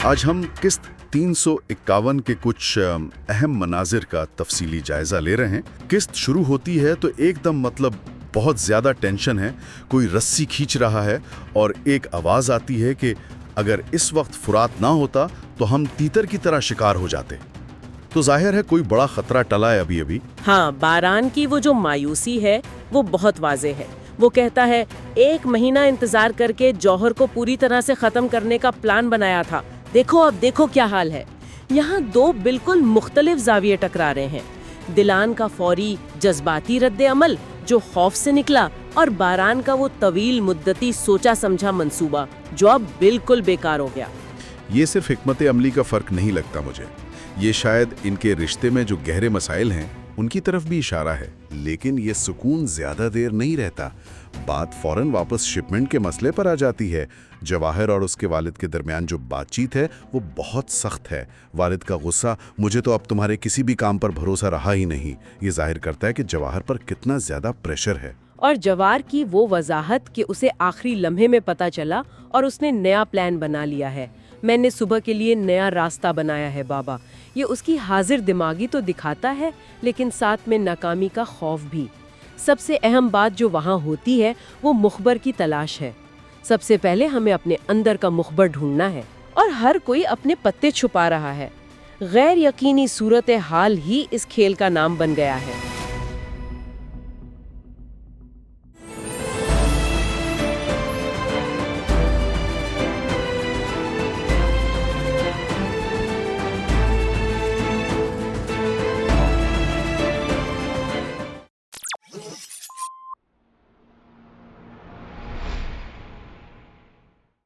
आज हम किस्त 351 के कुछ अहम मनाजिर का तफसीली जायजा ले रहे हैं। किस्त शुरू होती है तो एकदम बहुत ज़्यादा टेंशन है, कोई रस्सी खींच रहा है और एक आवाज़ आती है कि अगर इस वक्त फुरात ना होता तो हम तीतर की तरह शिकार हो जाते। तो जाहिर है कोई बड़ा खतरा टला है अभी अभी। हाँ, बारान की वो जो मायूसी है वो बहुत वाज़े है। वो कहता है 1 महीना इंतजार करके जौहर को पूरी तरह से खत्म करने का प्लान बनाया था, देखो अब देखो क्या हाल है। यहाँ 2 बिल्कुल मुख्तलिफ जाविये टकरा रहे हैं। दिलान का फौरी जज्बाती रद्द अमल जो खौफ से निकला, और बारान का वो तवील मुद्दती सोचा समझा मंसूबा जो अब बिल्कुल बेकार हो गया। ये सिर्फ हिकमत अमली का फर्क नहीं लगता मुझे, ये शायद इनके रिश्ते में जो गहरे मसाइल हैं उनकी तरफ भी इशारा है। लेकिन ये सुकून ज्यादा देर नहीं रहता। बात फौरन वापस शिपमेंट के मसले पर आ जाती है। जवाहिर और उसके वालिद के दरमियान जो बातचीत है वो बहुत सख्त है। वालिद का गुस्सा, मुझे तो अब तुम्हारे किसी भी काम पर भरोसा रहा ही नहीं, ये जाहिर करता है कि जवाहिर पर कितना ज्यादा प्रेशर है। और जवार की वो वजाहत कि उसे आखिरी लम्हे में पता चला और उसने नया प्लान बना लिया है। मैंने सुबह के लिए नया रास्ता बनाया है बाबा। ये उसकी हाजिर दिमागी तो दिखाता है, लेकिन साथ में नाकामी का खौफ भी। सबसे अहम बात जो वहाँ होती है वो मुखबर की तलाश है। सबसे पहले हमें अपने अंदर का मुखबर ढूंढना है, और हर कोई अपने पत्ते छुपा रहा है। गैर यकीनी सूरत हाल ही इस खेल का नाम बन गया है।